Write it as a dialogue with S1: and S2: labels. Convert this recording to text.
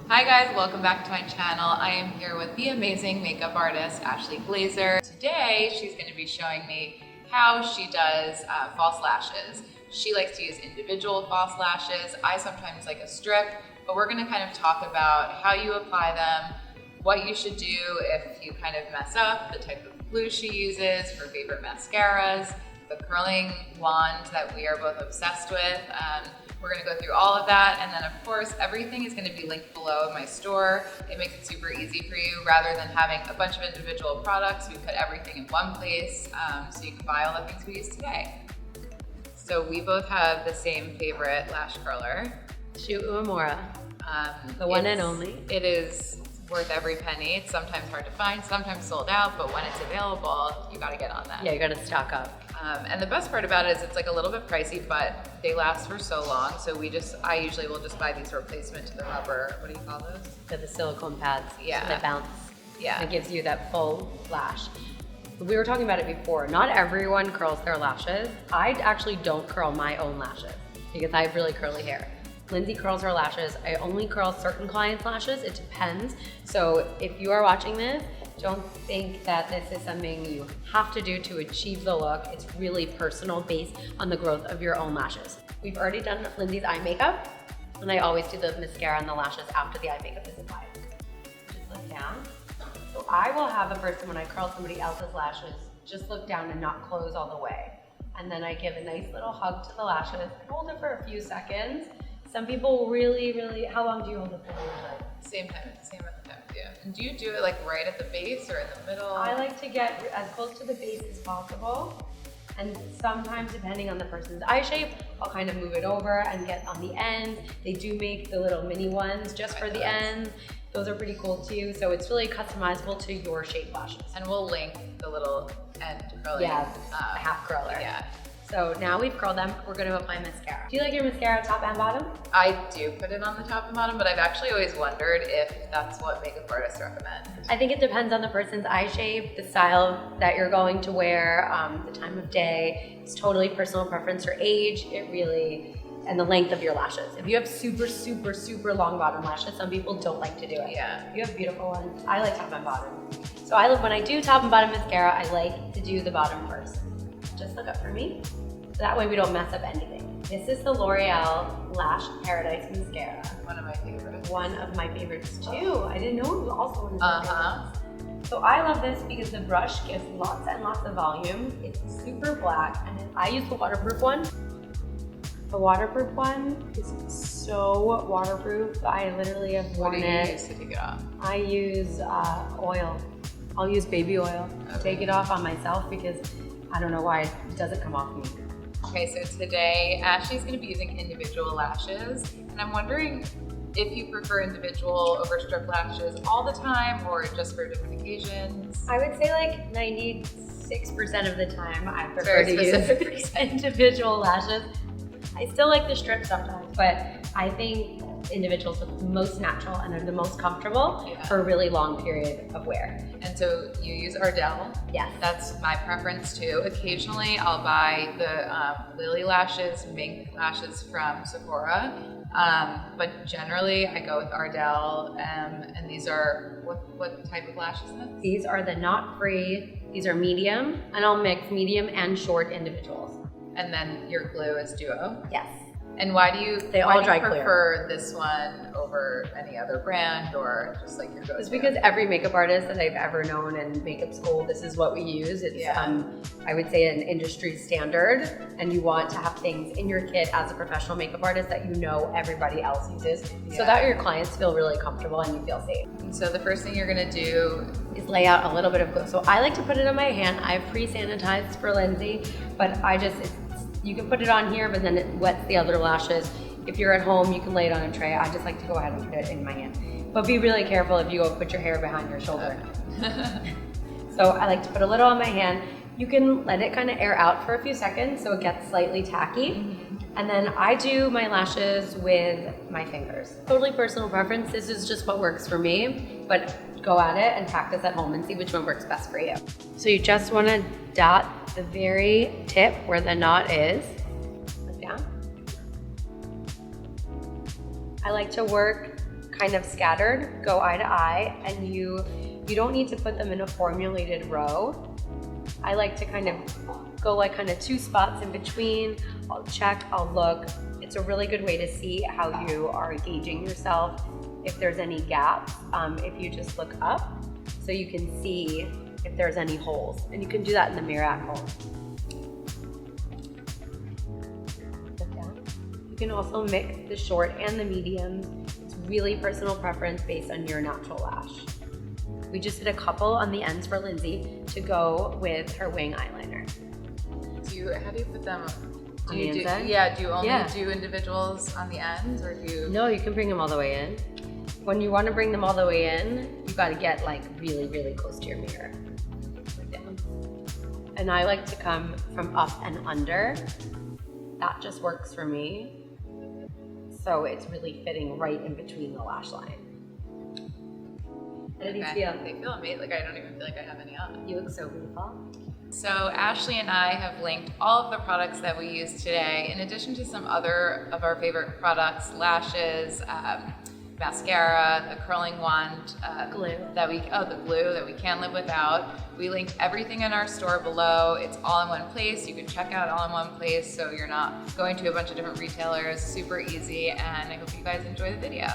S1: Hi guys, welcome back to my channel. I am here with the amazing makeup artist, Ashlee Glazer. Today, she's going to be showing me how she does false lashes. She likes to use individual false lashes. I sometimes like a strip, but we're going to kind of talk about how you apply them, what you should do if you kind of mess up, the type of glue she uses, her favorite mascaras, the curling wand that we are both obsessed with. We're gonna go through all of that, and then of course, everything is gonna be linked below in my store. It makes it super easy for you. Rather than having a bunch of individual products, we put everything in one place, so you can buy all the things we use today. So we both have the same favorite lash curler.
S2: Shu Uemura, the one and only.
S1: It is worth every penny. It's sometimes hard to find, sometimes sold out, but when it's available, you gotta get on that.
S2: Yeah, you gotta stock up.
S1: And the best part about it is it's like a little bit pricey, but they last for so long. So I usually will just buy these replacement to the rubber, what do you call those?
S2: The silicone pads.
S1: Yeah.
S2: So they bounce.
S1: Yeah.
S2: It gives you that full lash. We were talking about it before. Not everyone curls their lashes. I actually don't curl my own lashes because I have really curly hair. Lindsay curls her lashes. I only curl certain clients' lashes. It depends. So if you are watching this, don't think that this is something you have to do to achieve the look. It's really personal based on the growth of your own lashes. We've already done Lindsay's eye makeup, and I always do the mascara and the lashes after the eye makeup is applied. Just look down. So I will have a person, when I curl somebody else's lashes, just look down and not close all the way. And then I give a nice little hug to the lashes, hold it for a few seconds. Some people really, how long do you hold it for usually?
S1: Same at the time with you. And do you do it like right at the base or in the middle?
S2: I like to get as close to the base as possible. And sometimes, depending on the person's eye shape, I'll kind of move it over and get on the end. They do make the little mini ones just for the ends. Those are pretty cool too. So it's really customizable to your shape lashes.
S1: And we'll link the little end curling.
S2: Yeah, half curler.
S1: Yeah.
S2: So now we've curled them, we're gonna apply mascara. Do you like your mascara top and bottom?
S1: I do put it on the top and bottom, but I've actually always wondered if that's what makeup artists recommend.
S2: I think it depends on the person's eye shape, the style that you're going to wear, the time of day. It's totally personal preference or age. And the length of your lashes. If you have super long bottom lashes, some people don't like to do it.
S1: Yeah.
S2: You have beautiful ones. I like top and bottom. So when I do top and bottom mascara, I like to do the bottom first. Just look up for me. So that way we don't mess up anything. This is the L'Oreal Lash Paradise Mascara.
S1: One of my favorites.
S2: One of my favorites too. I didn't know it was also one of my favorites. So I love this because the brush gives lots and lots of volume. It's super black, and I use the waterproof one. The waterproof one is so waterproof. I literally have worn it.
S1: What do you use to take it off?
S2: I use oil. I'll use baby oil to take it off on myself because I don't know why it doesn't come off me.
S1: Okay, so today Ashlee's going to be using individual lashes, and I'm wondering if you prefer individual over strip lashes all the time or just for different occasions.
S2: I would say like 96% of the time I prefer to
S1: Very
S2: use individual lashes. I still like the strip sometimes, but I think individuals look the most natural and are the most comfortable for a really long period of wear.
S1: And so you use Ardell.
S2: Yes.
S1: That's my preference too. Occasionally I'll buy the Lily lashes, mink lashes from Sephora. But generally I go with Ardell, and these are, what type of lashes is this?
S2: These are the knot free, these are medium, and I'll mix medium and short individuals.
S1: And then your glue is duo?
S2: Yes.
S1: And why do you
S2: prefer
S1: this one over any other brand, or just like your go-to?
S2: It's because every makeup artist that I've ever known in makeup school, this is what we use. It's, I would say, an industry standard, and you want to have things in your kit as a professional makeup artist that you know everybody else uses, so that your clients feel really comfortable and you feel safe.
S1: And so the first thing you're gonna do
S2: is lay out a little bit of glue. So I like to put it on my hand. I've pre-sanitized for Lindsay, but you can put it on here, but then it wets the other lashes. If you're at home, you can lay it on a tray. I just like to go ahead and put it in my hand. But be really careful if you go put your hair behind your shoulder. So I like to put a little on my hand. You can let it kind of air out for a few seconds so it gets slightly tacky. And then I do my lashes with my fingers. Totally personal preference. This is just what works for me, but go at it and practice at home and see which one works best for you. So you just want to dot the very tip where the knot is. Look down. I like to work kind of scattered, go eye to eye, and you don't need to put them in a formulated row. I like to kind of go like kind of 2 spots in between. I'll check, I'll look. It's a really good way to see how you are gauging yourself, if there's any gaps, if you just look up, so you can see if there's any holes. And you can do that in the mirror at home. You can also mix the short and the mediums. It's really personal preference based on your natural lash. We just did a couple on the ends for Lindsay to go with her wing eyeliner.
S1: How do you put them?
S2: On the inside?
S1: Yeah, do you only do individuals on the ends, or do you?
S2: No, you can bring them all the way in. When you want to bring them all the way in, you got to get like really, really close to your mirror. And I like to come from up and under. That just works for me. So it's really fitting right in between the lash line. And
S1: They feel amazing. Like I don't even feel like I have any on.
S2: You look so beautiful.
S1: So Ashlee and I have linked all of the products that we use today, in addition to some other of our favorite products, lashes, mascara, the curling wand,
S2: glue.
S1: The glue that we can't live without. We linked everything in our store below. It's all in one place. You can check out all in one place, so you're not going to a bunch of different retailers. Super easy, and I hope you guys enjoy the video.